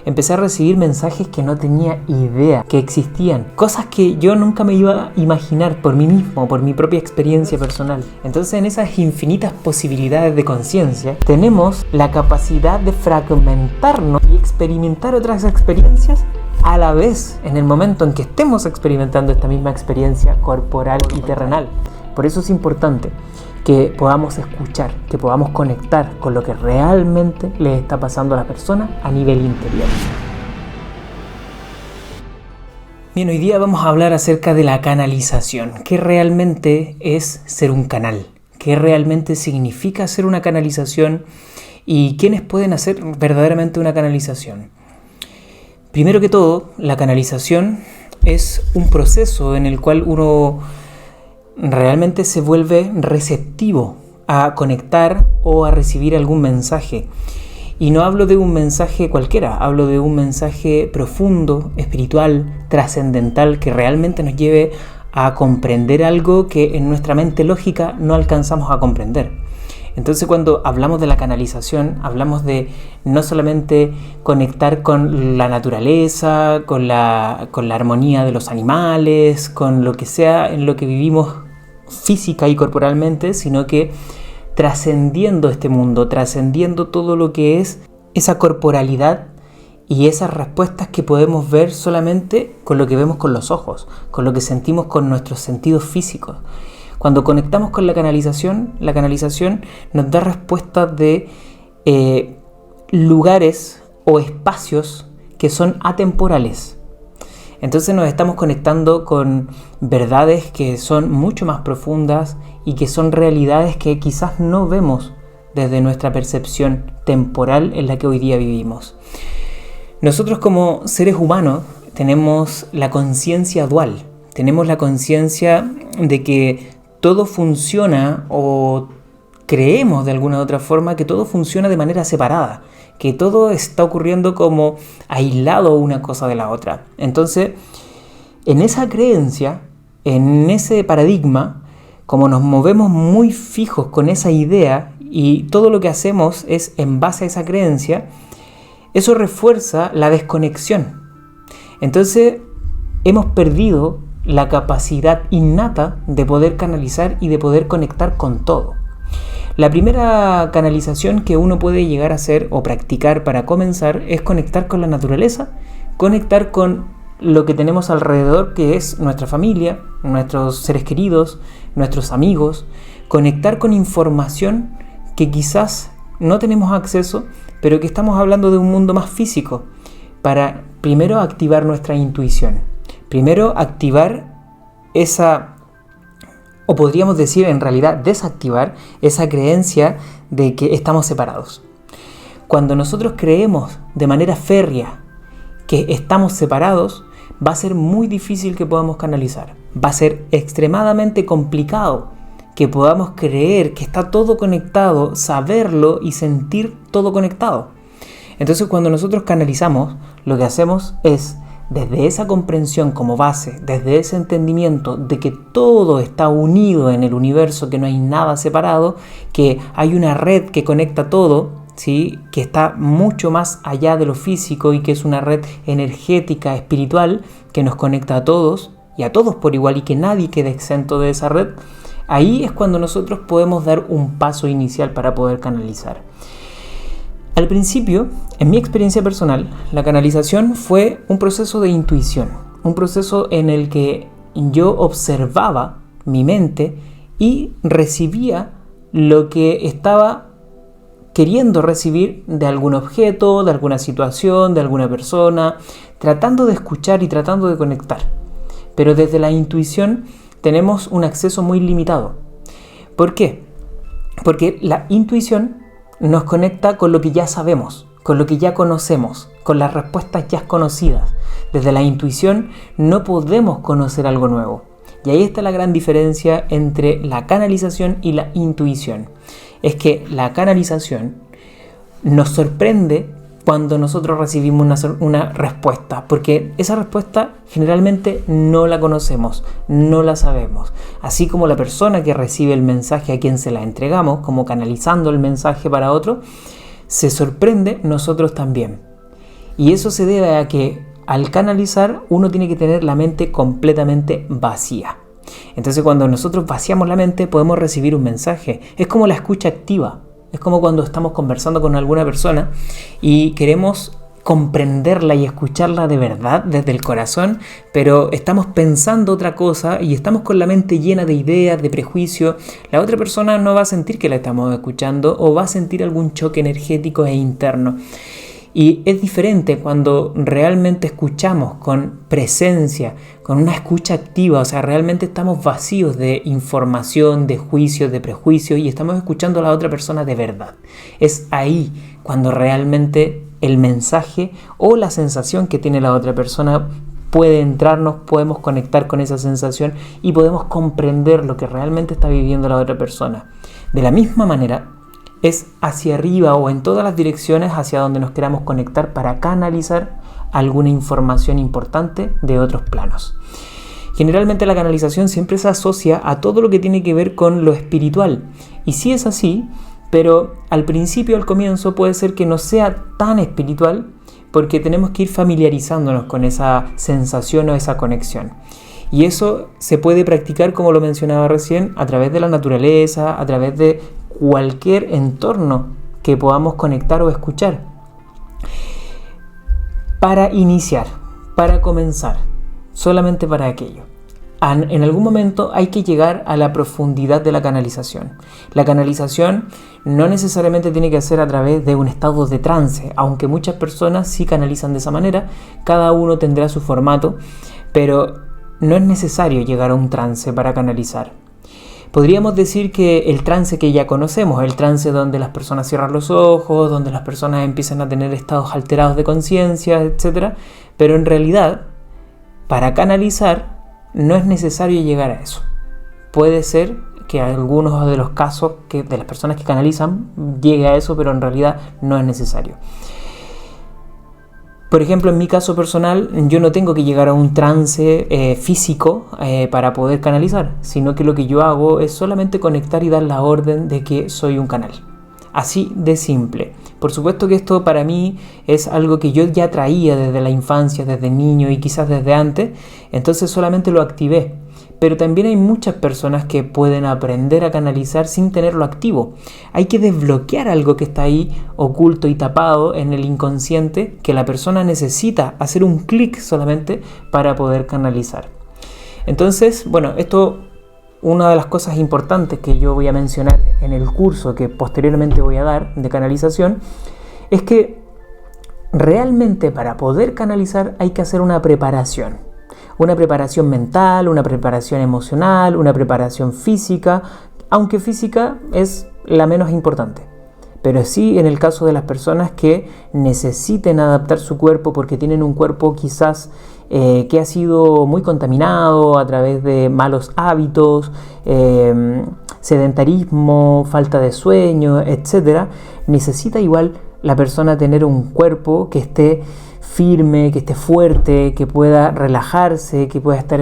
empecé a recibir mensajes que no tenía idea que existían. Cosas que yo nunca me iba a imaginar por mí mismo, por mi propia experiencia personal. Entonces, en esas infinitas posibilidades de conciencia, tenemos la capacidad de fragmentarnos y experimentar otras experiencias a la vez, en el momento en que estemos experimentando esta misma experiencia corporal y terrenal. Por eso es importante que podamos escuchar, que podamos conectar con lo que realmente le está pasando a la persona a nivel interior. Bien, hoy día vamos a hablar acerca de la canalización. ¿Qué realmente es ser un canal? ¿Qué realmente significa ser una canalización? ¿Y quiénes pueden hacer verdaderamente una canalización? Primero que todo, la canalización es un proceso en el cual uno realmente se vuelve receptivo a conectar o a recibir algún mensaje. Y no hablo de un mensaje cualquiera, hablo de un mensaje profundo, espiritual, trascendental, que realmente nos lleve a comprender algo que en nuestra mente lógica no alcanzamos a comprender. Entonces, cuando hablamos de la canalización, hablamos de no solamente conectar con la naturaleza, con la armonía de los animales, con lo que sea en lo que vivimos física y corporalmente, sino que trascendiendo este mundo, trascendiendo todo lo que es esa corporalidad y esas respuestas que podemos ver solamente con lo que vemos con los ojos, con lo que sentimos con nuestros sentidos físicos. Cuando conectamos con la canalización nos da respuestas de lugares o espacios que son atemporales. Entonces nos estamos conectando con verdades que son mucho más profundas y que son realidades que quizás no vemos desde nuestra percepción temporal en la que hoy día vivimos. Nosotros como seres humanos tenemos la conciencia dual, tenemos la conciencia de que todo funciona, o creemos de alguna u otra forma que todo funciona de manera separada, que todo está ocurriendo como aislado una cosa de la otra. Entonces, en esa creencia, en ese paradigma, como nos movemos muy fijos con esa idea y todo lo que hacemos es en base a esa creencia, eso refuerza la desconexión. Entonces, hemos perdido la capacidad innata de poder canalizar y de poder conectar con todo. La primera canalización que uno puede llegar a hacer o practicar para comenzar es conectar con la naturaleza, conectar con lo que tenemos alrededor, que es nuestra familia, nuestros seres queridos, nuestros amigos, conectar con información que quizás no tenemos acceso, pero que estamos hablando de un mundo más físico, para primero activar nuestra intuición. Primero activar esa, o podríamos decir en realidad desactivar esa creencia de que estamos separados. Cuando nosotros creemos de manera férrea que estamos separados, va a ser muy difícil que podamos canalizar. Va a ser extremadamente complicado que podamos creer que está todo conectado, saberlo y sentir todo conectado. Entonces, cuando nosotros canalizamos, lo que hacemos es, desde esa comprensión como base, desde ese entendimiento de que todo está unido en el universo, que no hay nada separado, que hay una red que conecta todo, ¿sí? Que está mucho más allá de lo físico y que es una red energética, espiritual, que nos conecta a todos y a todos por igual y que nadie quede exento de esa red, ahí es cuando nosotros podemos dar un paso inicial para poder canalizar. Al principio, en mi experiencia personal, la canalización fue un proceso de intuición, un proceso en el que yo observaba mi mente y recibía lo que estaba queriendo recibir de algún objeto, de alguna situación, de alguna persona, tratando de escuchar y tratando de conectar. Pero desde la intuición tenemos un acceso muy limitado. ¿Por qué? Porque la intuición nos conecta con lo que ya sabemos, con lo que ya conocemos, con las respuestas ya conocidas. Desde la intuición no podemos conocer algo nuevo. Y ahí está la gran diferencia entre la canalización y la intuición. Es que la canalización nos sorprende cuando nosotros recibimos una respuesta, porque esa respuesta generalmente no la conocemos, no la sabemos. Así como la persona que recibe el mensaje a quien se la entregamos, como canalizando el mensaje para otro, se sorprende, nosotros también. Y eso se debe a que al canalizar uno tiene que tener la mente completamente vacía. Entonces cuando nosotros vaciamos la mente podemos recibir un mensaje. Es como la escucha activa. Es como cuando estamos conversando con alguna persona y queremos comprenderla y escucharla de verdad desde el corazón, pero estamos pensando otra cosa y estamos con la mente llena de ideas, de prejuicios. La otra persona no va a sentir que la estamos escuchando o va a sentir algún choque energético e interno. Y es diferente cuando realmente escuchamos con presencia, con una escucha activa, o sea, realmente estamos vacíos de información, de juicios, de prejuicios y estamos escuchando a la otra persona de verdad. Es ahí cuando realmente el mensaje o la sensación que tiene la otra persona puede entrarnos, podemos conectar con esa sensación y podemos comprender lo que realmente está viviendo la otra persona. De la misma manera, es hacia arriba o en todas las direcciones hacia donde nos queramos conectar para canalizar alguna información importante de otros planos. Generalmente la canalización siempre se asocia a todo lo que tiene que ver con lo espiritual. Y sí es así, pero al principio, al comienzo, puede ser que no sea tan espiritual porque tenemos que ir familiarizándonos con esa sensación o esa conexión. Y eso se puede practicar, como lo mencionaba recién, a través de la naturaleza, a través de cualquier entorno que podamos conectar o escuchar. Para iniciar, para comenzar, solamente para aquello. En algún momento hay que llegar a la profundidad de la canalización. La canalización no necesariamente tiene que ser a través de un estado de trance, aunque muchas personas sí canalizan de esa manera, cada uno tendrá su formato, pero no es necesario llegar a un trance para canalizar. Podríamos decir que el trance que ya conocemos, el trance donde las personas cierran los ojos, donde las personas empiezan a tener estados alterados de conciencia, etc. Pero en realidad, para canalizar, no es necesario llegar a eso. Puede ser que algunos de los casos de las personas que canalizan llegue a eso, pero en realidad no es necesario. Por ejemplo, en mi caso personal, yo no tengo que llegar a un trance físico para poder canalizar, sino que lo que yo hago es solamente conectar y dar la orden de que soy un canal. Así de simple. Por supuesto que esto para mí es algo que yo ya traía desde la infancia, desde niño y quizás desde antes, entonces solamente lo activé. Pero también hay muchas personas que pueden aprender a canalizar sin tenerlo activo. Hay que desbloquear algo que está ahí oculto y tapado en el inconsciente, que la persona necesita hacer un clic solamente para poder canalizar. Entonces, bueno, esto, una de las cosas importantes que yo voy a mencionar en el curso que posteriormente voy a dar de canalización, es que realmente para poder canalizar hay que hacer una preparación. Una preparación mental, una preparación emocional, una preparación física, aunque física es la menos importante. Pero sí en el caso de las personas que necesiten adaptar su cuerpo porque tienen un cuerpo quizás que ha sido muy contaminado a través de malos hábitos, sedentarismo, falta de sueño, etc. Necesita igual la persona tener un cuerpo que esté firme, que esté fuerte, que pueda relajarse, que pueda estar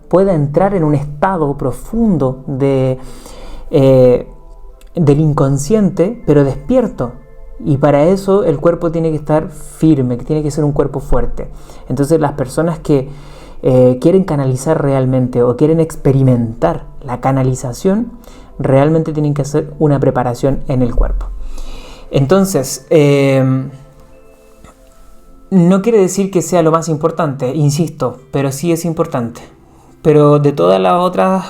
pueda entrar en un estado profundo del inconsciente, pero despierto. Y para eso el cuerpo tiene que estar firme, que tiene que ser un cuerpo fuerte. Entonces las personas que quieren canalizar realmente o quieren experimentar la canalización, realmente tienen que hacer una preparación en el cuerpo. Entonces, no quiere decir que sea lo más importante, insisto, pero sí es importante. Pero de todas las otras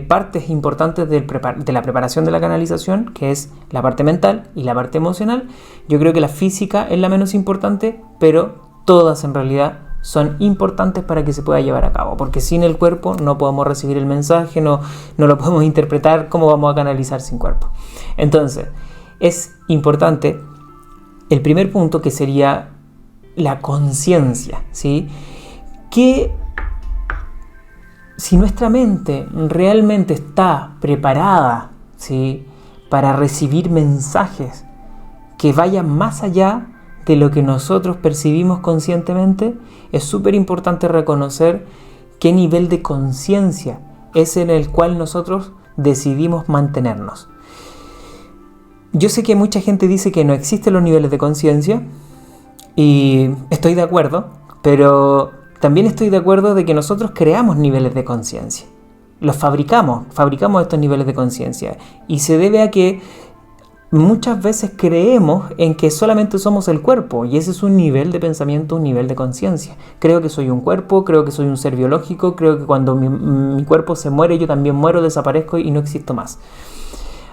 partes importantes de la preparación de la canalización, que es la parte mental y la parte emocional, yo creo que la física es la menos importante, pero todas en realidad son importantes para que se pueda llevar a cabo. Porque sin el cuerpo no podemos recibir el mensaje, no lo podemos interpretar. ¿Cómo vamos a canalizar sin cuerpo? Entonces, es importante el primer punto, que sería la conciencia, ¿sí? Que si nuestra mente realmente está preparada, ¿sí?, para recibir mensajes que vayan más allá de lo que nosotros percibimos conscientemente, es súper importante reconocer qué nivel de conciencia es en el cual nosotros decidimos mantenernos. Yo sé que mucha gente dice que no existen los niveles de conciencia. Y estoy de acuerdo, pero también estoy de acuerdo de que nosotros creamos niveles de conciencia. Los fabricamos estos niveles de conciencia. Y se debe a que muchas veces creemos en que solamente somos el cuerpo, y ese es un nivel de pensamiento, un nivel de conciencia. Creo que soy un cuerpo, creo que soy un ser biológico, creo que cuando mi cuerpo se muere yo también muero, desaparezco y no existo más.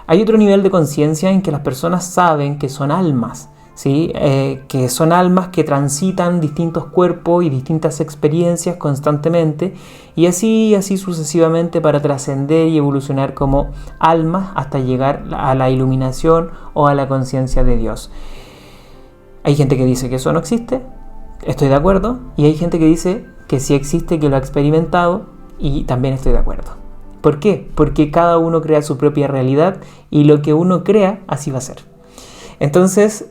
Hay otro nivel de conciencia en que las personas saben que son almas, ¿sí? Que son almas que transitan distintos cuerpos y distintas experiencias constantemente, y así sucesivamente para trascender y evolucionar como almas hasta llegar a la iluminación o a la conciencia de Dios. Hay gente que dice que eso no existe, estoy de acuerdo, y hay gente que dice que sí existe, que lo ha experimentado, y también estoy de acuerdo. ¿Por qué? Porque cada uno crea su propia realidad y lo que uno crea, así va a ser. Entonces,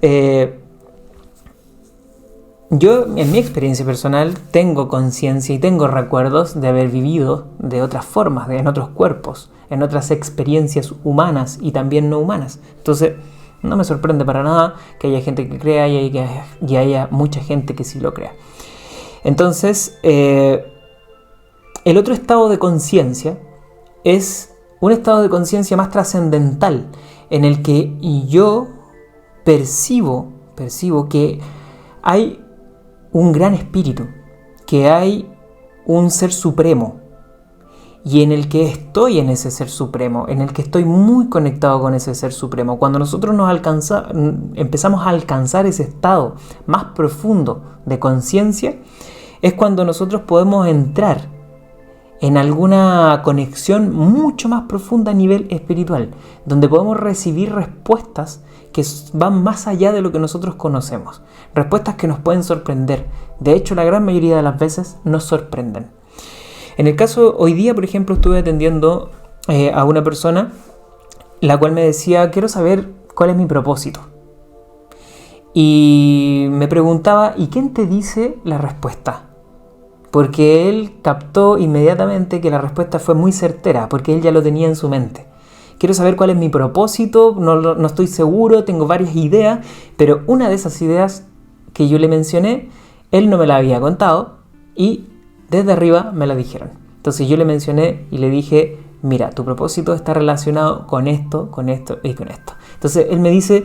yo en mi experiencia personal tengo conciencia y tengo recuerdos de haber vivido de otras formas, en otros cuerpos, en otras experiencias humanas y también no humanas. Entonces, no me sorprende para nada que haya gente que crea y haya mucha gente que sí lo crea. Entonces, el otro estado de conciencia es un estado de conciencia más trascendental, en el que yo percibo que hay un gran espíritu, que hay un ser supremo, y en el que estoy en ese ser supremo, en el que estoy muy conectado con ese ser supremo. Cuando nosotros empezamos a alcanzar ese estado más profundo de conciencia, es cuando nosotros podemos entrar en alguna conexión mucho más profunda a nivel espiritual, donde podemos recibir respuestas que van más allá de lo que nosotros conocemos, respuestas que nos pueden sorprender. De hecho, la gran mayoría de las veces nos sorprenden. En el caso, hoy día, por ejemplo, estuve atendiendo a una persona, la cual me decía, quiero saber cuál es mi propósito. Y me preguntaba, ¿y quién te dice la respuesta? Porque él captó inmediatamente que la respuesta fue muy certera, porque él ya lo tenía en su mente. Quiero saber cuál es mi propósito, no estoy seguro, tengo varias ideas, pero una de esas ideas que yo le mencioné, él no me la había contado y desde arriba me la dijeron. Entonces yo le mencioné y le dije, mira, tu propósito está relacionado con esto y con esto. Entonces él me dice,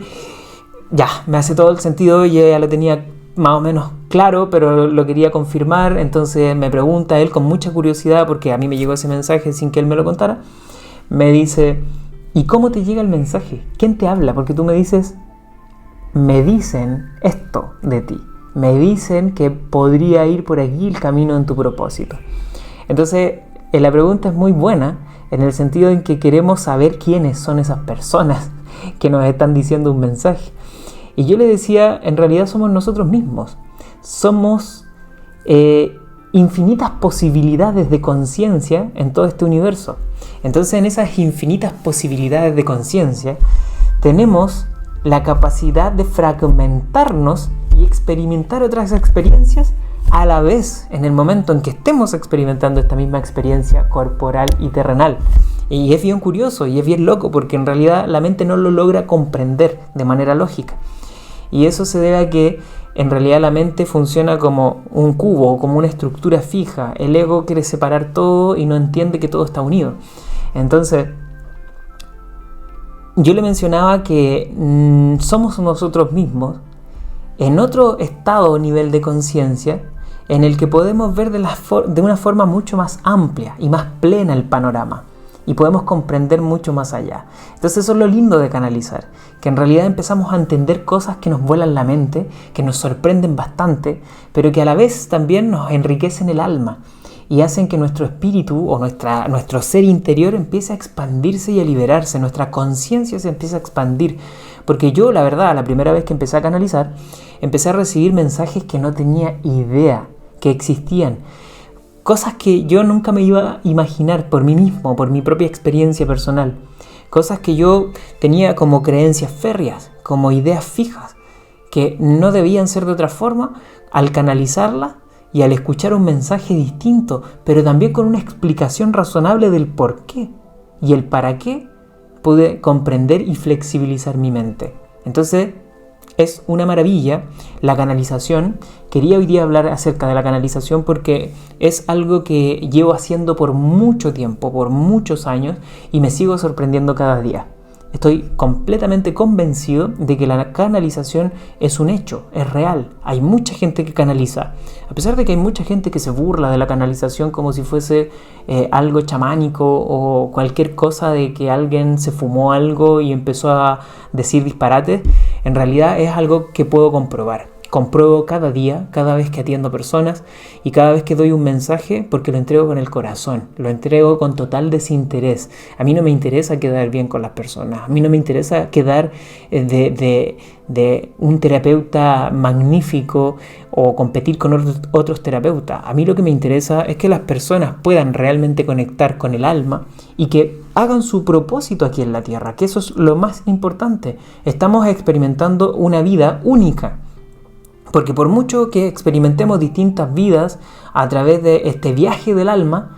ya, me hace todo el sentido, ya lo tenía más o menos claro, pero lo quería confirmar. Entonces me pregunta él con mucha curiosidad, porque a mí me llegó ese mensaje sin que él me lo contara. Me dice, ¿y cómo te llega el mensaje? ¿Quién te habla? Porque tú me dices, me dicen esto de ti, me dicen que podría ir por aquí el camino en tu propósito. Entonces la pregunta es muy buena, en el sentido en que queremos saber quiénes son esas personas que nos están diciendo un mensaje. Y yo le decía, en realidad somos nosotros mismos. Somos infinitas posibilidades de conciencia en todo este universo. Entonces, en esas infinitas posibilidades de conciencia, tenemos la capacidad de fragmentarnos y experimentar otras experiencias a la vez, en el momento en que estemos experimentando esta misma experiencia corporal y terrenal. Y es bien curioso y es bien loco, porque en realidad la mente no lo logra comprender de manera lógica. Y eso se debe a que en realidad la mente funciona como un cubo, como una estructura fija. El ego quiere separar todo y no entiende que todo está unido. Entonces, yo le mencionaba que somos nosotros mismos en otro estado o nivel de conciencia en el que podemos ver de una forma mucho más amplia y más plena el panorama. Y podemos comprender mucho más allá. Entonces eso es lo lindo de canalizar, que en realidad empezamos a entender cosas que nos vuelan la mente, que nos sorprenden bastante, pero que a la vez también nos enriquecen el alma y hacen que nuestro espíritu o nuestro ser interior empiece a expandirse y a liberarse, nuestra conciencia se empieza a expandir. Porque yo, la verdad, la primera vez que empecé a canalizar, empecé a recibir mensajes que no tenía idea que existían. Cosas que yo nunca me iba a imaginar por mí mismo, por mi propia experiencia personal. Cosas que yo tenía como creencias férreas, como ideas fijas, que no debían ser de otra forma. Al canalizarlas y al escuchar un mensaje distinto, pero también con una explicación razonable del por qué y el para qué, pude comprender y flexibilizar mi mente. Entonces, es una maravilla la canalización. Quería hoy día hablar acerca de la canalización porque es algo que llevo haciendo por mucho tiempo, por muchos años, y me sigo sorprendiendo cada día. Estoy completamente convencido de que la canalización es un hecho, es real. Hay mucha gente que canaliza. A pesar de que hay mucha gente que se burla de la canalización como si fuese algo chamánico o cualquier cosa de que alguien se fumó algo y empezó a decir disparates, en realidad es algo que puedo comprobar. Compruebo cada día, cada vez que atiendo personas y cada vez que doy un mensaje, porque lo entrego con el corazón, lo entrego con total desinterés. A mí no me interesa quedar bien con las personas, a mí no me interesa quedar de un terapeuta magnífico o competir con otros terapeutas. A mí lo que me interesa es que las personas puedan realmente conectar con el alma y que hagan su propósito aquí en la tierra, que eso es lo más importante. Estamos experimentando una vida única. Porque por mucho que experimentemos distintas vidas a través de este viaje del alma,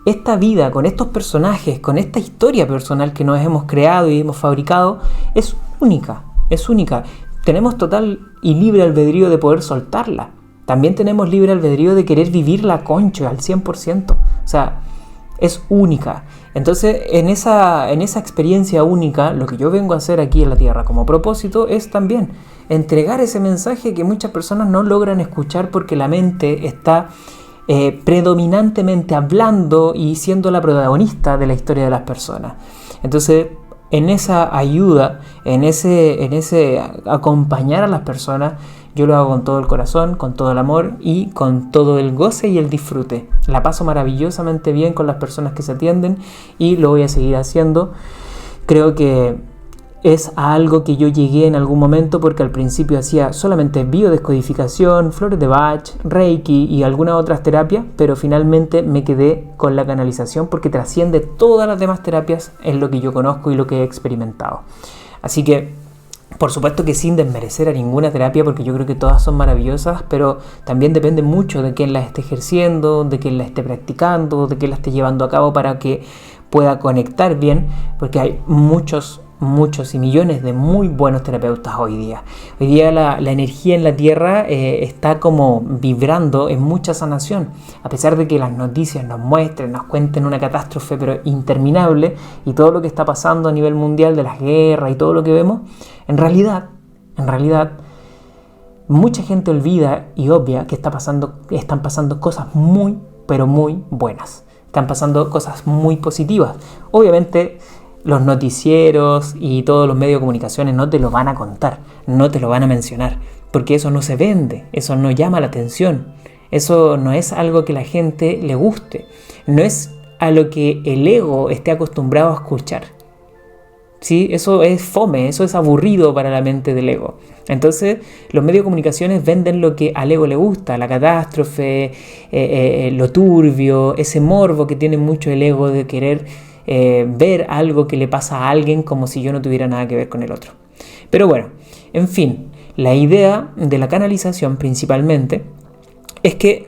esta vida con estos personajes, con esta historia personal que nos hemos creado y hemos fabricado, es única, es única. Tenemos total y libre albedrío de poder soltarla. También tenemos libre albedrío de querer vivirla concho al 100%. O sea, es única. Entonces, en esa experiencia única, lo que yo vengo a hacer aquí en la Tierra como propósito es también entregar ese mensaje que muchas personas no logran escuchar porque la mente está predominantemente hablando y siendo la protagonista de la historia de las personas. Entonces, en esa ayuda, en ese acompañar a las personas, yo lo hago con todo el corazón, con todo el amor y con todo el goce y el disfrute. La paso maravillosamente bien con las personas que se atienden y lo voy a seguir haciendo. Creo que es a algo que yo llegué en algún momento porque al principio hacía solamente biodescodificación, flores de Bach, Reiki y algunas otras terapias, pero finalmente me quedé con la canalización porque trasciende todas las demás terapias en lo que yo conozco y lo que he experimentado. Así que, por supuesto que sin desmerecer a ninguna terapia, porque yo creo que todas son maravillosas, pero también depende mucho de quién las esté ejerciendo, de quién la esté practicando, de quién la esté llevando a cabo para que pueda conectar bien, porque hay muchos y millones de muy buenos terapeutas hoy día. Hoy día la energía en la Tierra está como vibrando en mucha sanación, a pesar de que las noticias nos muestren, nos cuenten una catástrofe pero interminable y todo lo que está pasando a nivel mundial de las guerras y todo lo que vemos, en realidad, mucha gente olvida y obvia que están pasando cosas muy, pero muy buenas. Están pasando cosas muy positivas. Obviamente, los noticieros y todos los medios de comunicaciones no te lo van a contar, no te lo van a mencionar, porque eso no se vende, eso no llama la atención, eso no es algo que la gente le guste, no es a lo que el ego esté acostumbrado a escuchar. ¿Sí? Eso es fome, eso es aburrido para la mente del ego. Entonces, los medios de comunicaciones venden lo que al ego le gusta, la catástrofe, lo turbio, ese morbo que tiene mucho el ego de querer ver algo que le pasa a alguien como si yo no tuviera nada que ver con el otro. Pero bueno, en fin, la idea de la canalización principalmente es que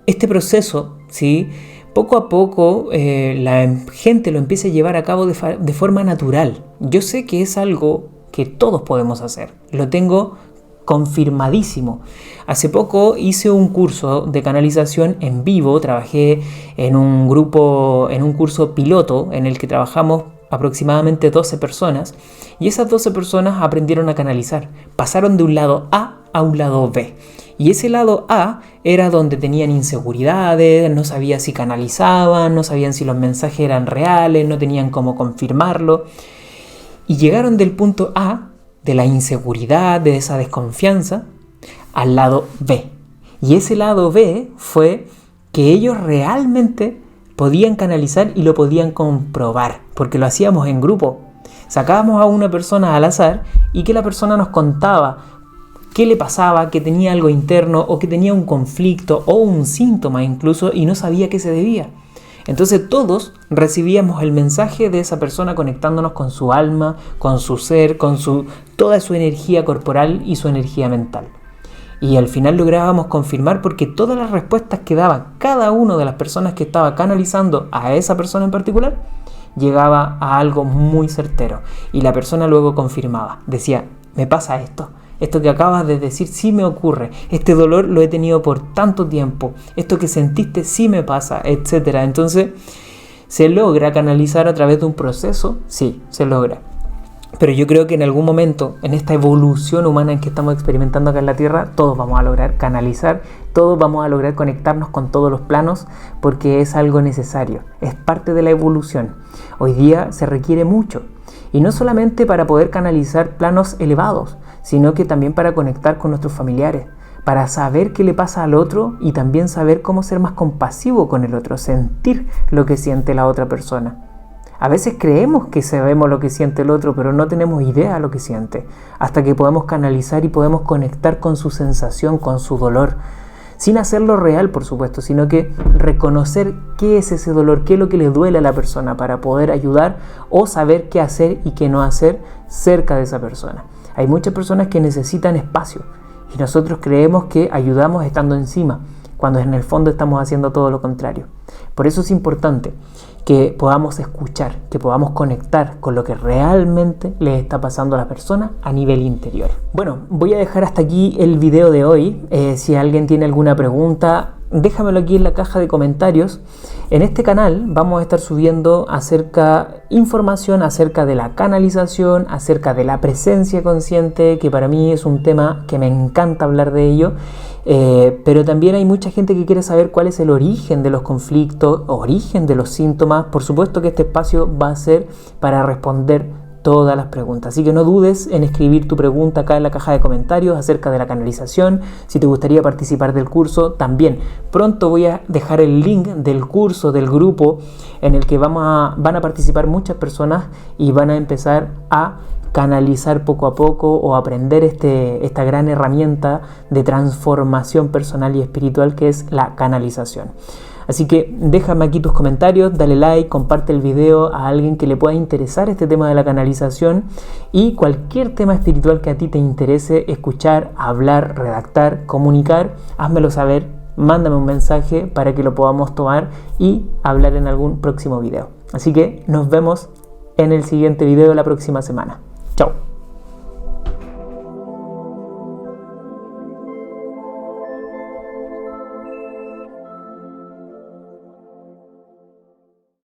este proceso, ¿sí?, poco a poco la gente lo empieza a llevar a cabo de forma natural. Yo sé que es algo que todos podemos hacer, lo tengo confirmadísimo. Hace poco hice un curso de canalización en vivo, trabajé en un curso piloto en el que trabajamos aproximadamente 12 personas y esas 12 personas aprendieron a canalizar, pasaron de un lado A a un lado B. Y ese lado A era donde tenían inseguridades, no sabían si canalizaban, no sabían si los mensajes eran reales, no tenían cómo confirmarlo. Y llegaron del punto A, de la inseguridad, de esa desconfianza, al lado B. Y ese lado B fue que ellos realmente podían canalizar y lo podían comprobar, porque lo hacíamos en grupo. Sacábamos a una persona al azar y que la persona nos contaba qué le pasaba, que tenía algo interno o que tenía un conflicto o un síntoma incluso y no sabía qué se debía. Entonces todos recibíamos el mensaje de esa persona conectándonos con su alma, con su ser, con toda su energía corporal y su energía mental. Y al final lográbamos confirmar porque todas las respuestas que daba cada una de las personas que estaba canalizando a esa persona en particular llegaba a algo muy certero. Y la persona luego confirmaba, decía, me pasa esto. Esto que acabas de decir sí me ocurre. Este dolor lo he tenido por tanto tiempo. Esto que sentiste sí me pasa, etc. Entonces, ¿se logra canalizar a través de un proceso? Sí, se logra. Pero yo creo que en algún momento, en esta evolución humana en que estamos experimentando acá en la Tierra, todos vamos a lograr canalizar, todos vamos a lograr conectarnos con todos los planos, porque es algo necesario, es parte de la evolución. Hoy día se requiere mucho. Y no solamente para poder canalizar planos elevados, sino que también para conectar con nuestros familiares, para saber qué le pasa al otro y también saber cómo ser más compasivo con el otro, sentir lo que siente la otra persona. A veces creemos que sabemos lo que siente el otro, pero no tenemos idea de lo que siente, hasta que podemos canalizar y podemos conectar con su sensación, con su dolor, sin hacerlo real, por supuesto, sino que reconocer qué es ese dolor, qué es lo que le duele a la persona para poder ayudar o saber qué hacer y qué no hacer cerca de esa persona. Hay muchas personas que necesitan espacio y nosotros creemos que ayudamos estando encima, cuando en el fondo estamos haciendo todo lo contrario. Por eso es importante que podamos escuchar, que podamos conectar con lo que realmente le está pasando a la persona a nivel interior. Bueno, voy a dejar hasta aquí el video de hoy. Si alguien tiene alguna pregunta, déjamelo aquí en la caja de comentarios. En este canal vamos a estar subiendo información acerca de la canalización, acerca de la presencia consciente, que para mí es un tema que me encanta hablar de ello. Pero también hay mucha gente que quiere saber cuál es el origen de los conflictos, origen de los síntomas. Por supuesto que este espacio va a ser para responder todas las preguntas, así que no dudes en escribir tu pregunta acá en la caja de comentarios acerca de la canalización. Si te gustaría participar del curso, también pronto voy a dejar el link del curso, del grupo en el que van a participar muchas personas y van a empezar a canalizar poco a poco o aprender esta gran herramienta de transformación personal y espiritual que es la canalización. Así que déjame aquí tus comentarios, dale like, comparte el video a alguien que le pueda interesar este tema de la canalización y cualquier tema espiritual que a ti te interese escuchar, hablar, redactar, comunicar, házmelo saber, mándame un mensaje para que lo podamos tomar y hablar en algún próximo video. Así que nos vemos en el siguiente video de la próxima semana. Chao.